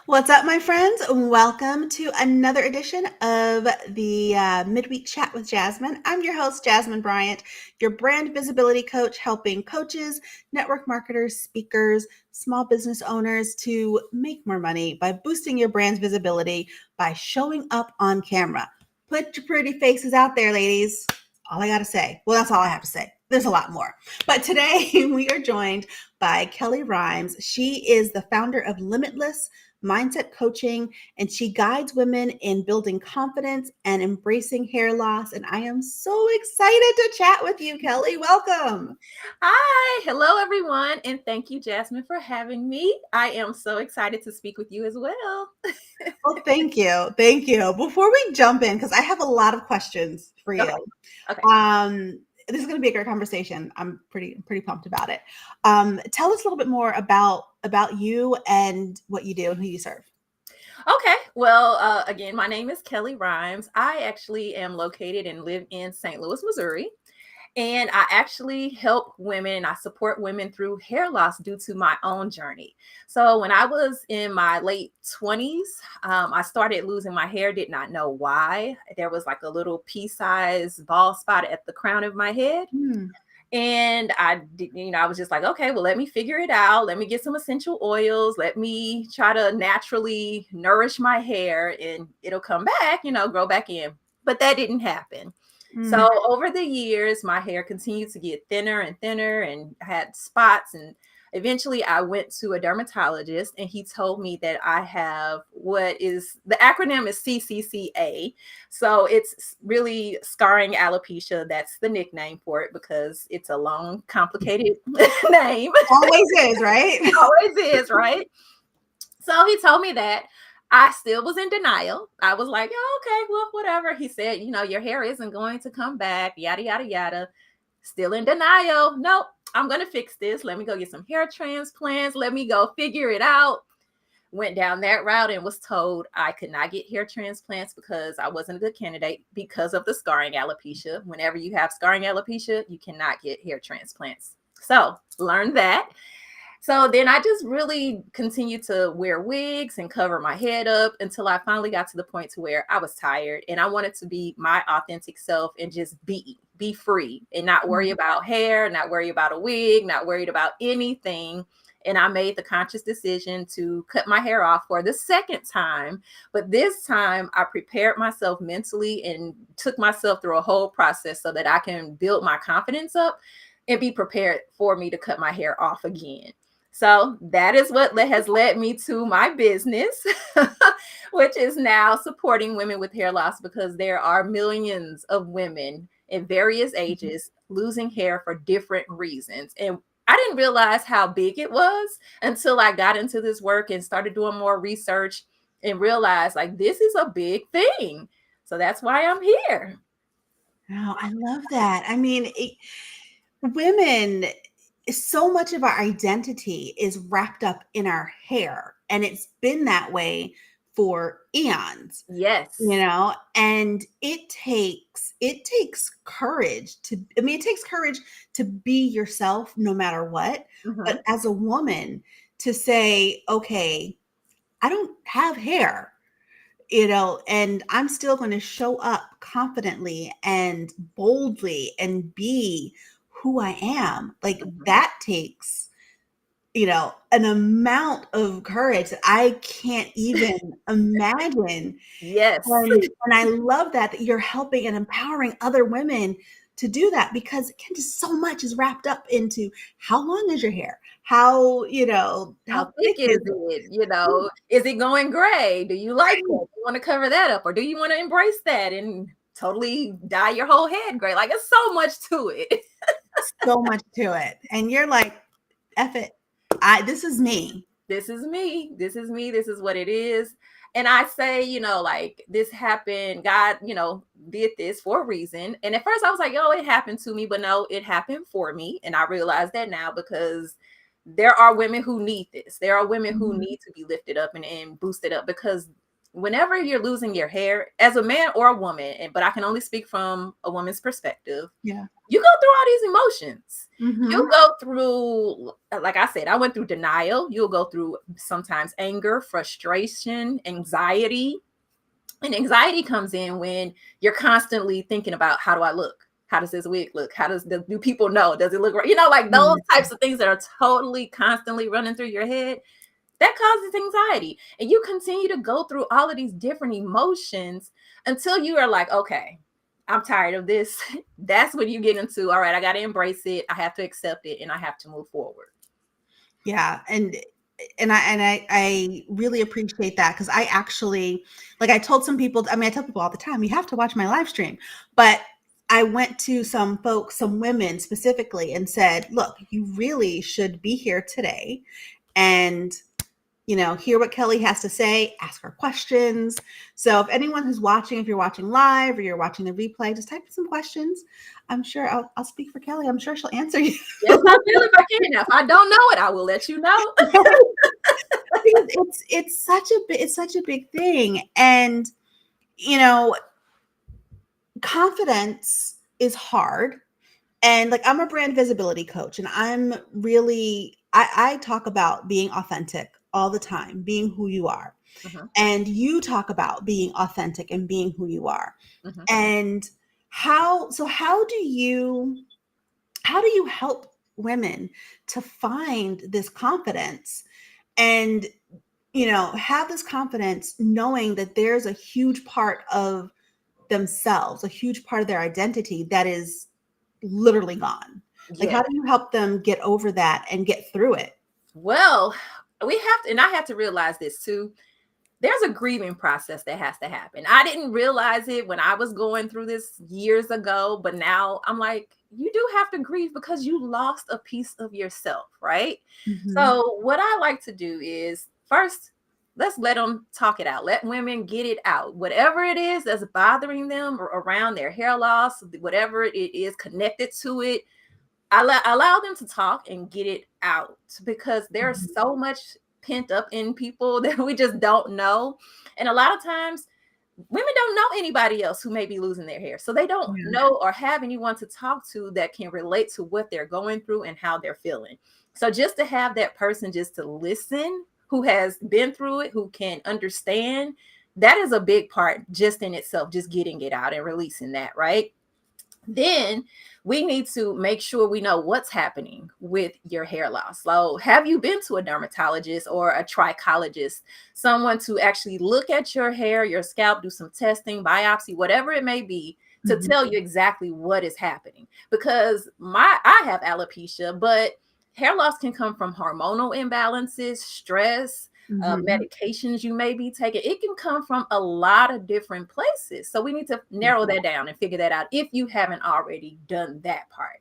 What's up, my friends? Welcome to another edition of the Midweek Chat with Jasmine. I'm your host, Jasmine Bryant, your brand visibility coach, helping coaches, network marketers, speakers, small business owners to make more money by boosting your brand's visibility by showing up on camera. Put your pretty faces out there, ladies. All I got to say. Well, that's all I have to say. There's a lot more. But today we are joined by Kellie Rhymes. She is the founder of Limitless Mindset Coaching, and she guides women in building confidence and embracing hair loss. And I am so excited to chat with you, Kellie. Welcome. Hi, hello everyone, and thank you, Jasmine, for having me. I am so excited to speak with you as well. Well, thank you. Thank you. Before we jump in, because I have a lot of questions for Okay, you. okay. This is going to be a great conversation. I'm pretty pumped about it. Tell us a little bit more about you and what you do and who you serve. Okay, well, again, my name is Kellie Rhymes. I actually am located and live in St. Louis, Missouri. And I actually help women and I support women through hair loss due to my own journey. So when I was in my late 20s, I started losing my hair, did not know why. There was like a little pea-sized bald spot at the crown of my head. Hmm. And I was just like, okay, well, let me figure it out. Let me get some essential oils. Let me try to naturally nourish my hair and it'll come back, grow back in. But that didn't happen. Hmm. So over the years, my hair continued to get thinner and thinner and had spots. And eventually I went to a dermatologist and he told me that I have what is the acronym is CCCA. So it's really scarring alopecia. That's the nickname for it because it's a long, complicated name. Always is, right? Always is, right? So he told me that. I still was in denial. I was like, oh, okay, well, whatever. He said, your hair isn't going to come back, yada, yada, yada. Still in denial. Nope, I'm going to fix this. Let me go get some hair transplants. Let me go figure it out. Went down that route and was told I could not get hair transplants because I wasn't a good candidate because of the scarring alopecia. Whenever you have scarring alopecia, you cannot get hair transplants. So learned that. So then I just really continued to wear wigs and cover my head up until I finally got to the point to where I was tired and I wanted to be my authentic self and just be free and not worry about hair, not worry about a wig, not worried about anything. And I made the conscious decision to cut my hair off for the second time. But this time I prepared myself mentally and took myself through a whole process so that I can build my confidence up and be prepared for me to cut my hair off again. So that is what has led me to my business, which is now supporting women with hair loss because there are millions of women in various ages losing hair for different reasons. And I didn't realize how big it was until I got into this work and started doing more research and realized like this is a big thing. So that's why I'm here. Oh, I love that. I mean, women, so much of our identity is wrapped up in our hair, and it's been that way for eons, Yes. and it takes courage to, I mean, it takes courage to be yourself no matter what. Mhm. But as a woman, to say, okay, I don't have hair, and I'm still going to show up confidently and boldly and be who I am. Like, Mhm. that takes, an amount of courage that I can't even imagine. Yes. And I love that you're helping and empowering other women to do that, because again, just so much is wrapped up into how long is your hair? How How thick thick is is it? Is it going gray? Do you like that? it? Do you want to cover that up? Or do you want to embrace that and totally dye your whole head gray? Like, it's so much to it. So much to it. And you're like, F it. This is me. This is me. This is me. This is what it is. And I say, like this happened. God, did this for a reason. And at first I was like, oh, it happened to me. But no, it happened for me. And I realize that now because there are women who need this. There are women who Mhm. need to be lifted up and boosted up because whenever you're losing your hair as a man or a woman, but I can only speak from a woman's perspective, Yeah. you go through all these emotions. You Mm-hmm. go through, like I said, I went through denial. You'll go through sometimes anger, frustration, anxiety. And anxiety comes in when you're constantly thinking about, how do I look? How does this wig look? Do people know? Does it look right? Like those types of things that are totally constantly running through your head, that causes anxiety. And you continue to go through all of these different emotions until you are like, okay, I'm tired of this. That's when you get into, all right, I got to embrace it. I have to accept it and I have to move forward. Yeah. And I really appreciate that, because I actually, like, I told some people, I tell people all the time, you have to watch my live stream. But I went to some folks, some women specifically, and said, look, you really should be here today and hear what Kellie has to say, ask her questions. So if anyone who's watching, if you're watching live or you're watching the replay, just type in some questions. I'm sure I'll speak for Kellie. I'm sure she'll answer you. Yes, I will if I can. Now, if I don't know it, I will let you know. Because it's such a big thing. And confidence is hard. And like, I'm a brand visibility coach, and I talk about being authentic all the time, being who you are. Uh-huh. And you talk about being authentic and being who you are. Uh-huh. And how do you help women to find this confidence and have this confidence, knowing that there's a huge part of themselves, a huge part of their identity that is literally gone? Like, Yeah. how do you help them get over that and get through it? Well, we have to, and I had to realize this too. There's a grieving process that has to happen. I didn't realize it when I was going through this years ago, but now I'm like, you do have to grieve because you lost a piece of yourself, right? Mm-hmm. So what I like to do is, first, let's let them talk it out. Let women get it out. Whatever it is that's bothering them or around their hair loss, whatever it is connected to it, allow them to talk and get it out, because there's so much pent up in people that we just don't know. And a lot of times women don't know anybody else who may be losing their hair. So they don't Yeah. know or have anyone to talk to that can relate to what they're going through and how they're feeling. So just to have that person just to listen, who has been through it, who can understand, that is a big part just in itself, just getting it out and releasing that, right? Then we need to make sure we know what's happening with your hair loss. So, have you been to a dermatologist or a trichologist, someone to actually look at your hair, your scalp, do some testing, biopsy, whatever it may be, to Mm-hmm. tell you exactly what is happening? Because I have alopecia, but hair loss can come from hormonal imbalances, stress, Mm-hmm. medications you may be taking. It can come from a lot of different places. So we need to narrow that down and figure that out if you haven't already done that part.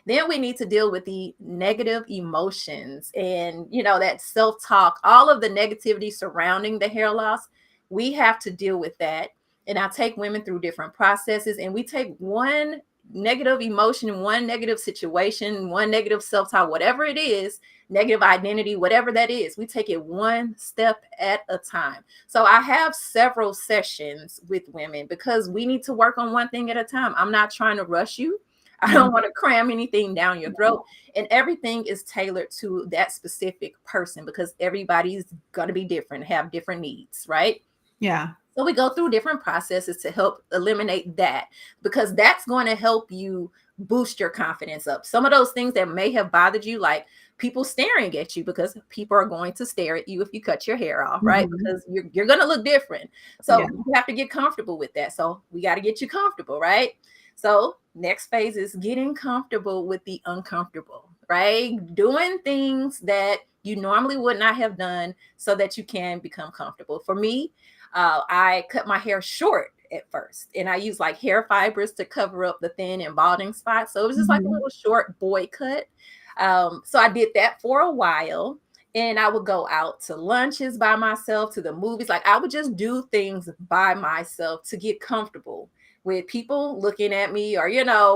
Then we need to deal with the negative emotions and, that self-talk, all of the negativity surrounding the hair loss. We have to deal with that. And I take women through different processes, and we take one negative emotion, one negative situation, one negative self-talk, whatever it is, negative identity, whatever that is, we take it one step at a time. So I have several sessions with women because we need to work on one thing at a time. I'm not trying to rush you. I don't want to cram anything down your throat. And everything is tailored to that specific person because everybody's going to be different, have different needs, right? Yeah. So we go through different processes to help eliminate that, because that's going to help you boost your confidence up. Some of those things that may have bothered you, like people staring at you, because people are going to stare at you if you cut your hair off, right? Mm-hmm. Because you're going to look different. Yeah. So you have to get comfortable with that. So we got to get you comfortable, right? So next phase is getting comfortable with the uncomfortable, right? Doing things that you normally would not have done so that you can become comfortable. For me, I cut my hair short at first, and I used like hair fibers to cover up the thin and balding spots. So it was just like a Mm-hmm. little short boy cut. So I did that for a while, and I would go out to lunches by myself, to the movies. Like I would just do things by myself to get comfortable with people looking at me, or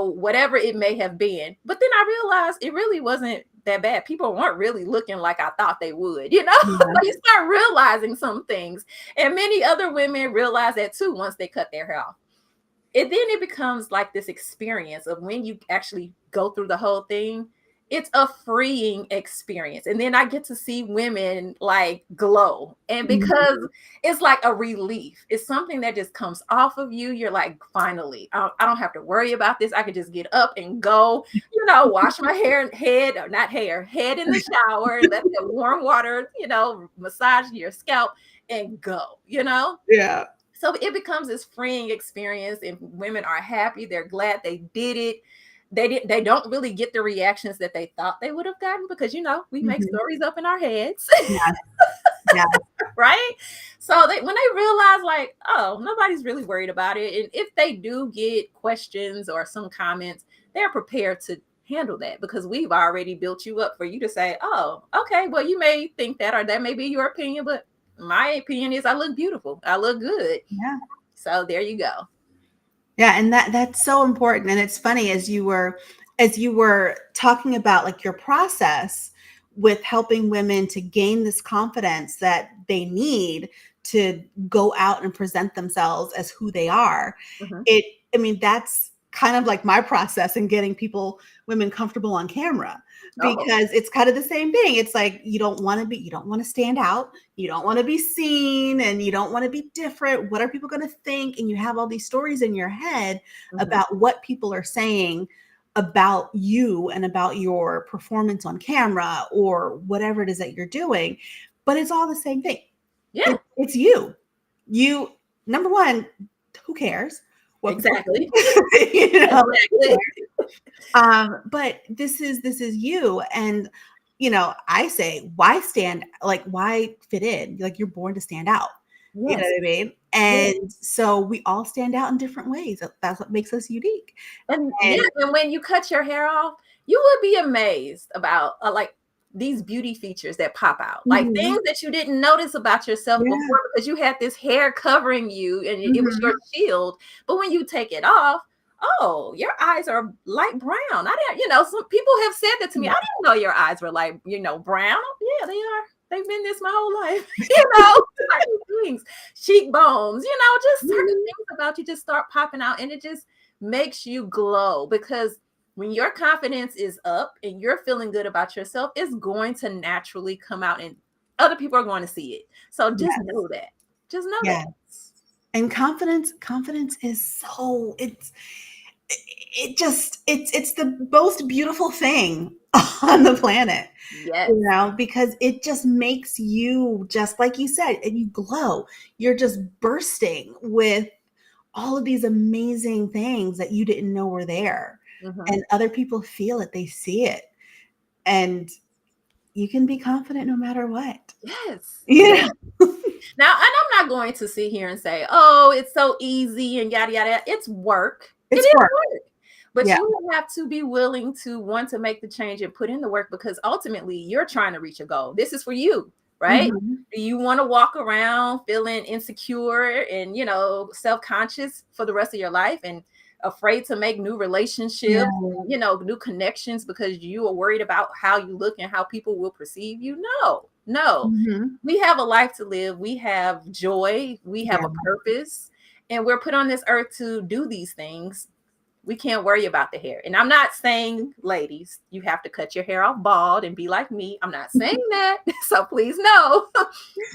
whatever it may have been. But then I realized it really wasn't that bad. People weren't really looking like I thought they would, you know? Yeah. So you start realizing some things. And many other women realize that too once they cut their hair off. It becomes like this experience of when you actually go through the whole thing, it's a freeing experience. And then I get to see women like glow. And because it's like a relief, it's something that just comes off of you. You're like, finally, I don't have to worry about this. I can just get up and go, wash my head in the shower and let the warm water, massage your scalp and go, Yeah. So it becomes this freeing experience, and women are happy. They're glad they did it. They don't really get the reactions that they thought they would have gotten because we make stories up in our heads. Yeah. Yeah. Right? So when they realize like, oh, nobody's really worried about it. And if they do get questions or some comments, they're prepared to handle that because we've already built you up for you to say, oh, okay, well, you may think that, or that may be your opinion, but my opinion is I look beautiful. I look good. Yeah. So there you go. Yeah. And that's so important. And it's funny as you were talking about like your process with helping women to gain this confidence that they need to go out and present themselves as who they are. That's kind of like my process in getting women comfortable on camera, because it's kind of the same thing. It's like, you don't want to stand out. You don't want to be seen, and you don't want to be different. What are people going to think? And you have all these stories in your head about what people are saying about you and about your performance on camera or whatever it is that you're doing. But it's all the same thing. Yeah. It's you. Number one, who cares? Exactly. Exactly. But this is you. And, I say, why fit in? Like, you're born to stand out. Yes. You know what I mean? And so we all stand out in different ways. That's what makes us unique. And when you cut your hair off, you would be amazed about like these beauty features that pop out, like things that you didn't notice about yourself before because you had this hair covering you and it was your shield. But when you take it off, oh, your eyes are light brown. I didn't, some people have said that to me. I didn't know your eyes were like, brown. Yeah, they are. They've been this my whole life. Certain things, cheekbones, just certain things about you just start popping out, and it just makes you glow, because when your confidence is up and you're feeling good about yourself, it's going to naturally come out and other people are going to see it. So just know that. Just know that. And confidence is so it's the most beautiful thing on the planet. Yes. Because it just makes you, just like you said, and you glow. You're just bursting with all of these amazing things that you didn't know were there. And other people feel it, they see it. And you can be confident no matter what. Yes. Yeah. Now, and I'm not going to sit here and say, oh, it's so easy and yada, yada. It's work. It is work. But you have to be willing to want to make the change and put in the work, because ultimately you're trying to reach a goal. This is for you, right? Do you want to walk around feeling insecure and, self-conscious for the rest of your life and afraid to make new relationships, new connections because you are worried about how you look and how people will perceive you? No. We have a life to live. We have joy. We have a purpose, and we're put on this earth to do these things. We can't worry about the hair. And I'm not saying, ladies, you have to cut your hair off bald and be like me. I'm not saying that. So please know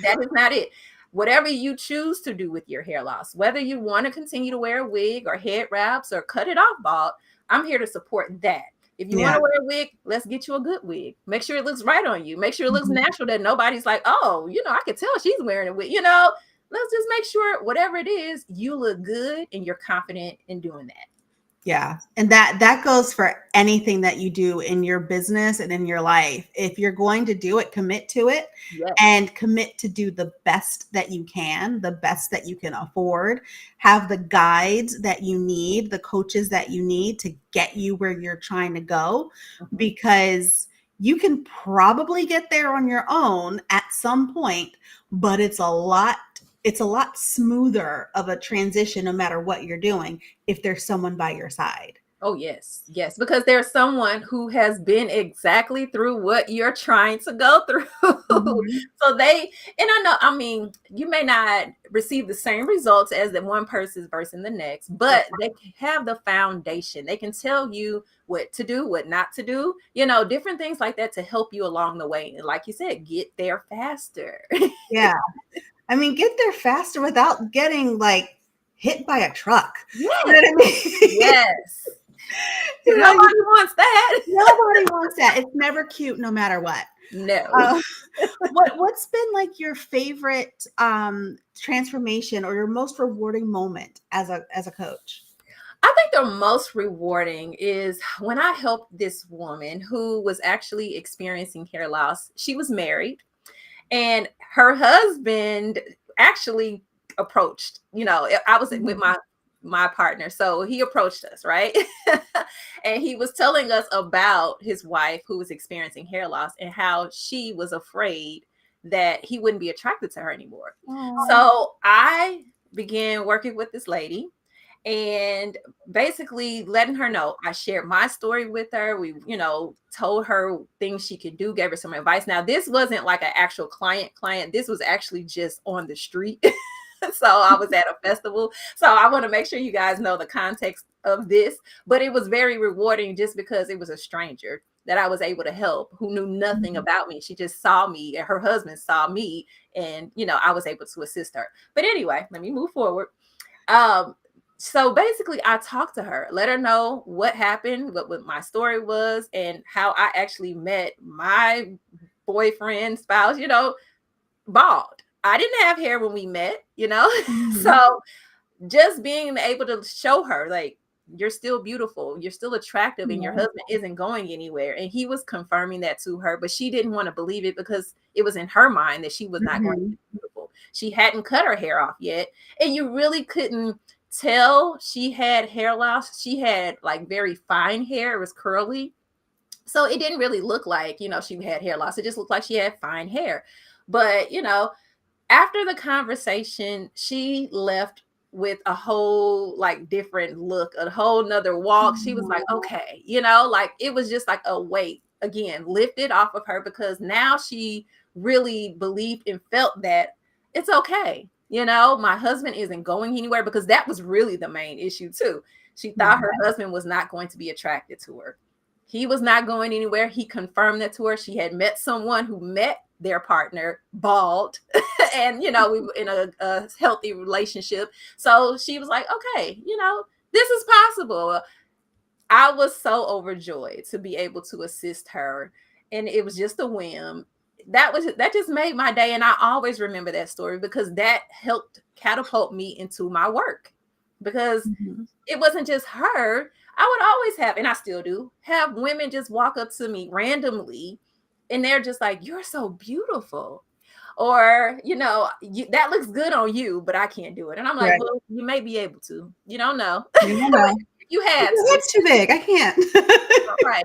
that is not it. Whatever you choose to do with your hair loss, whether you want to continue to wear a wig or head wraps or cut it off bald, I'm here to support that. If you want to wear a wig, let's get you a good wig. Make sure it looks right on you. Make sure it looks natural, that nobody's like, oh, I can tell she's wearing a wig. Let's just make sure whatever it is, you look good and you're confident in doing that. Yeah. And that goes for anything that you do in your business and in your life. If you're going to do it, commit to it and commit to do the best that you can, the best that you can afford. Have the guides that you need, the coaches that you need to get you where you're trying to go, because you can probably get there on your own at some point, but it's a lot smoother of a transition no matter what you're doing if there's someone by your side. Oh, yes. Yes. Because there's someone who has been exactly through what you're trying to go through. Mhm. So and I know, I mean, you may not receive the same results as the one person's versus the next, Of but they have the foundation. They can tell you what to do, what not to do, different things like that to help you along the way. And like you said, get there faster. Yeah. I mean, get there faster without getting like hit by a truck. You know Yes. what I mean? Yes. You know, Nobody wants that. nobody wants that. It's never cute, no matter what. No. Uh, what's been like your favorite transformation or your most rewarding moment as a coach? I think the most rewarding is when I helped this woman who was actually experiencing hair loss. She was married and her husband actually approached, I was with Mhm. my partner. So he approached us, right? And he was telling us about his wife who was experiencing hair loss and how she was afraid that he wouldn't be attracted to her anymore. Oh. So I began working with this lady and basically letting her know. I shared my story with her. We, told her things she could do, gave her some advice. Now, this wasn't like an actual client. This was actually just on the street. So I was at a festival. So I want to make sure you guys know the context of this, but it was very rewarding just because it was a stranger that I was able to help who knew nothing Mhm. about me. She just saw me and her husband saw me and, I was able to assist her. But anyway, let me move forward. Um, so basically, I talked to her, let her know what happened, what my story was, and how I actually met my boyfriend, spouse, bald. I didn't have hair when we met. Mhm. So just being able to show her, like, you're still beautiful, you're still attractive, and your Yeah. husband isn't going anywhere. And he was confirming that to her, but she didn't want to believe it because it was in her mind that she was not going to Mhm. be beautiful. She hadn't cut her hair off yet. And you really couldn't tell she had hair loss. She had like very fine hair, it was curly. So it didn't really look like, she had hair loss. It just looked like she had fine hair. But, after the conversation, she left with a whole like different look, a whole nother walk. She was like, Mhm. okay, like it was just like a weight again lifted off of her because now she really believed and felt that it's okay. My husband isn't going anywhere because that was really the main issue too. She thought Yeah. her husband was not going to be attracted to her. He was not going anywhere. He confirmed that to her. She had met someone who met their partner bald and we were in a healthy relationship. So she was like, okay, this is possible. I was so overjoyed to be able to assist her, and it was just a whim. That just made my day, and I always remember that story because that helped catapult me into my work. Because Mhm. it wasn't just her. I would always have, and I still do, have women just walk up to me randomly, and they're just like, "You're so beautiful." Or, that looks good on you, but I can't do it. And I'm like, Right. well, you may be able to. You don't know. You don't know. You had "Oh, to. that's too big. I can't." Right.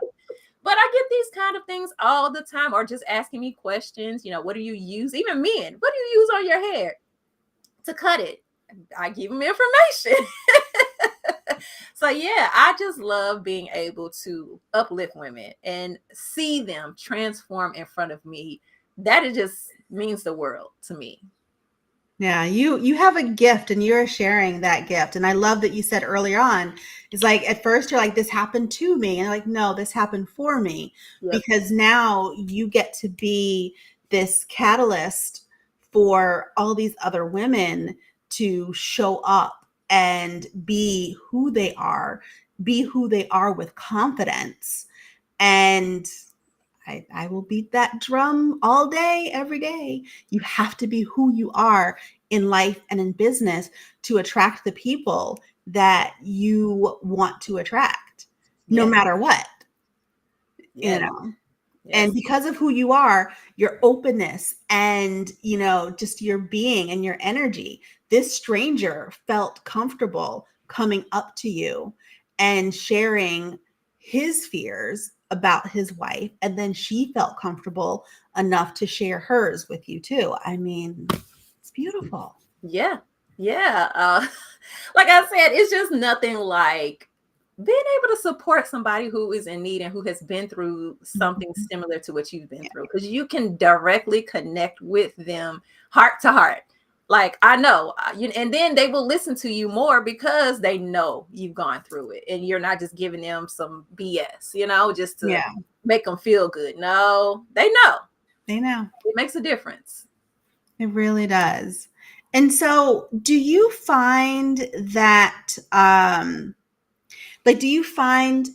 But I get these kind of things all the time, or just asking me questions. What do you use? Even men, what do you use on your hair to cut it? I give them information. So yeah, I just love being able to uplift women and see them transform in front of me. That it just means the world to me. Yeah, you have a gift and you're sharing that gift. And I love that you said earlier on, it's like at first you're like, this happened to me. And like, no, this happened for me. Yep. Because now you get to be this catalyst for all these other women to show up and be who they are with confidence. And I will beat that drum all day, every day. You have to be who you are in life and in business to attract the people that you want to attract, no Yes. matter what, you Yes. know. And Yes. because of who you are, your openness and, just your being and your energy, this stranger felt comfortable coming up to you and sharing his fears about his wife. And then she felt comfortable enough to share hers with you too. I mean, it's beautiful. Yeah. Yeah. Like I said, it's just nothing like being able to support somebody who is in need and who has been through something Mhm. similar to what you've been Yeah. through, because you can directly connect with them heart to heart. Like, I know, and then they will listen to you more because they know you've gone through it and you're not just giving them some BS, just to Yeah. make them feel good. No, they know. They know. It makes a difference. It really does. And so, do you find that, do you find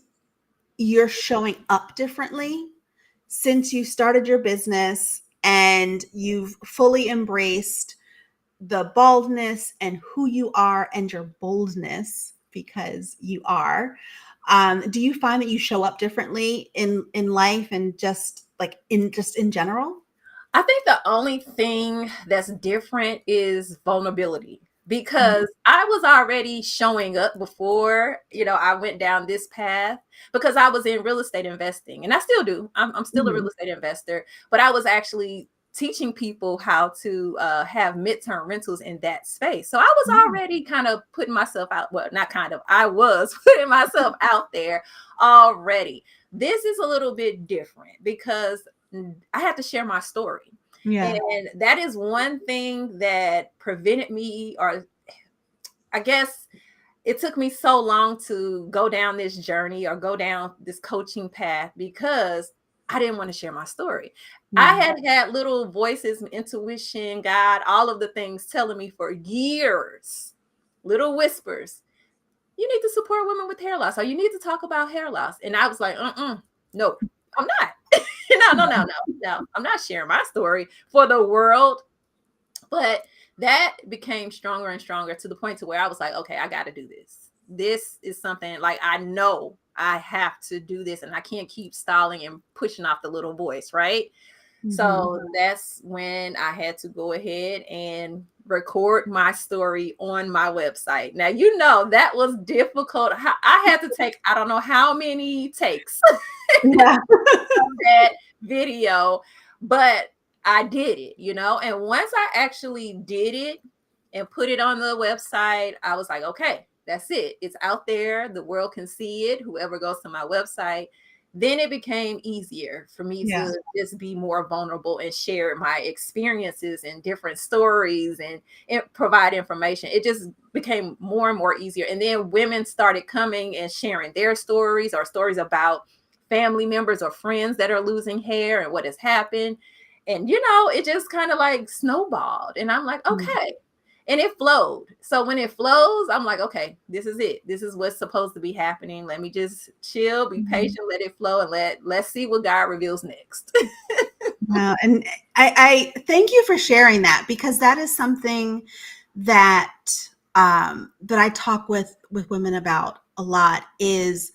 you're showing up differently since you started your business and you've fully embraced the baldness and who you are and your boldness because you are? Do you find that you show up differently in life and just in general? I think the only thing that's different is vulnerability, Mhm. because I was already showing up before, I went down this path, because I was in real estate investing, and I still do. I'm still a real Mhm. estate investor, but I was actually teaching people how to have midterm rentals in that space. So I was Mhm. already kind of putting myself out. Well, not kind of, I was putting myself out there already. This is a little bit different because I had to share my story. Yeah. And that is one thing that prevented me, or I guess it took me so long to go down this journey or go down this coaching path, because I didn't want to share my story. I Yeah. had little voices, intuition, God, all of the things telling me for years, little whispers, you need to support women with hair loss, or you need to talk about hair loss. And I was like, no, I'm not. No. I'm not sharing my story for the world. But that became stronger and stronger to the point to where I was like, okay, I got to do this. This is something, like, I know I have to do this, and I can't keep stalling and pushing off the little voice, right? Mhm. So that's when I had to go ahead and record my story on my website. Now, that was difficult. I had to take, I don't know how many takes Yeah. of that video, but I did it, and once I actually did it and put it on the website, I was like, okay, that's it. It's out there. The world can see it, whoever goes to my website. Then it became easier for me Yeah. to just be more vulnerable and share my experiences and different stories and provide information. It just became more and more easier. And then women started coming and sharing their stories, or stories about family members or friends that are losing hair and what has happened. And, it just kind of like snowballed. And I'm like, Mhm. okay. And it flowed. So when it flows, I'm like, okay, this is it. This is what's supposed to be happening. Let me just chill, be Mhm. patient, let it flow, and let's see what God reveals next. Wow. And I thank you for sharing that, because that is something that that I talk with women about a lot, is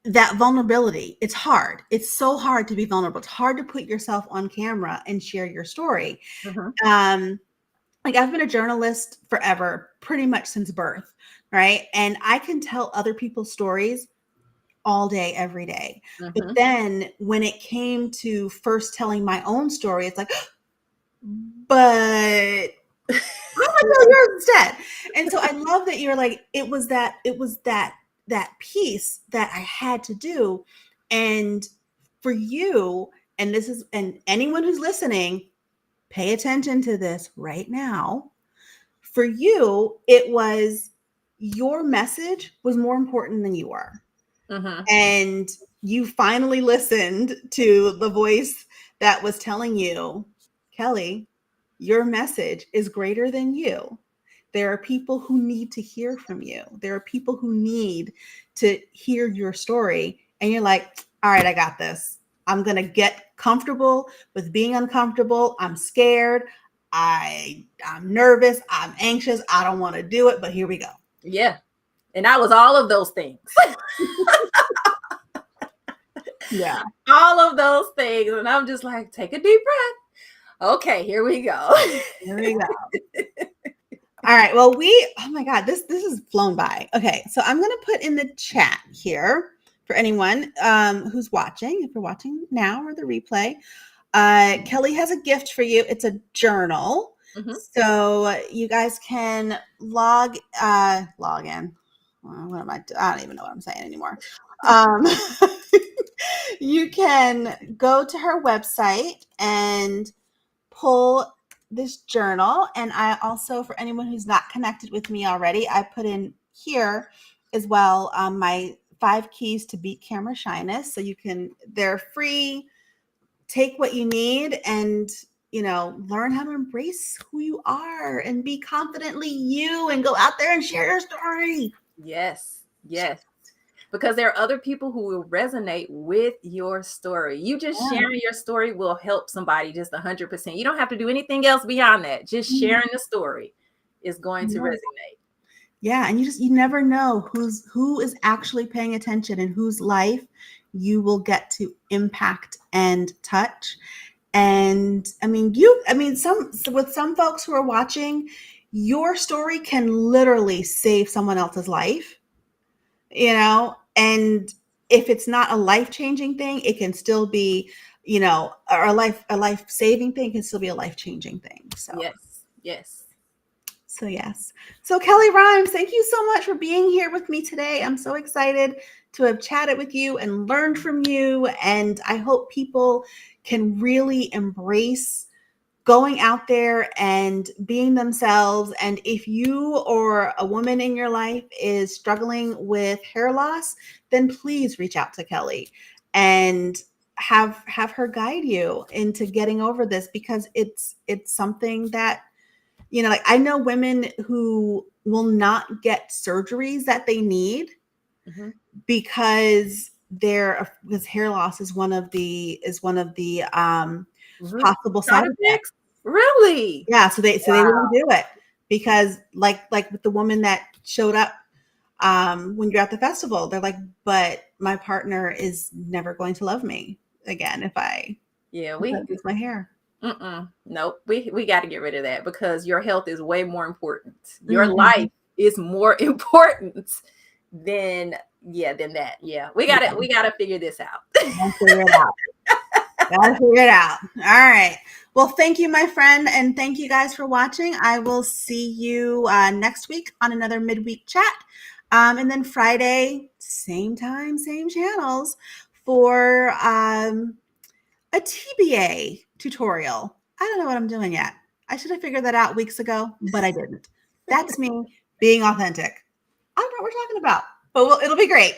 that vulnerability. It's hard. It's so hard to be vulnerable. It's hard to put yourself on camera and share your story. Mhm, Um, I've been a journalist forever, pretty much since birth, right? And I can tell other people's stories all day, every day. But mhm. then when it came to first telling my own story, it's like, but I'm gonna tell yours instead. And so I love that you're like, it was that piece that I had to do. And for you, and anyone who's listening, pay attention to this right now. For you, it was, your message was more important than you were. Mhm. And you finally listened to the voice that was telling you, Kellie, your message is greater than you. There are people who need to hear from you. There are people who need to hear your story. And you're like, all right, I got this. I'm going to get comfortable with being uncomfortable. I'm scared. I'm nervous. I'm anxious. I don't want to do it, but here we go. Yeah. And I was all of those things. Yeah. All of those things. And I'm just like, take a deep breath. Okay, here we go. Here we go. All right. Well, oh my God, this has flown by. Okay. So I'm going to put in the chat here for anyone who's watching, if you're watching now or the replay. Kellie has a gift for you. It's a journal. Mhm. So you guys can log in. what am I don't even know what I'm saying anymore. Um, you can go to her website and pull this journal. And I also, for anyone who's not connected with me already, I put in here as well my 5 keys to beat camera shyness. So they're free, take what you need and learn how to embrace who you are and be confidently you and go out there and share your story. Yes. Yes. Because there are other people who will resonate with your story. You just Yeah. sharing your story will help somebody just 100%. You don't have to do anything else beyond that. Just sharing the story is going to resonate. Yeah, and you never know who is actually paying attention and whose life you will get to impact and touch. And with some folks who are watching, your story can literally save someone else's life, and if it's not a life-changing thing, it can still be, or a life-saving thing can still be a life-changing thing. Yes. Yes. So yes. So Kellie Rhymes, thank you so much for being here with me today. I'm so excited to have chatted with you and learned from you. And I hope people can really embrace going out there and being themselves. And if you or a woman in your life is struggling with hair loss, then please reach out to Kellie and have her guide you into getting over this, because it's something that, like I know women who will not get surgeries that they need because hair loss is one of the possible side Side effects. effects? Really? Yeah, so they Wow. won't do it because like with the woman that showed up when you're at the festival, they're like, but my partner is never going to love me again if I lose my hair. Nope. We got to get rid of that because your health is way more important. Your life is more important than that. Yeah. We got to figure this out. Gotta figure it out. Gotta figure it out. All right. Well, thank you, my friend, and thank you guys for watching. I will see you next week on another midweek chat. And then Friday, same time, same channels for a TBA tutorial. I don't know what I'm doing yet. I should have figured that out weeks ago, but I didn't. That's me being authentic. I don't know what we're talking about, but it'll be great.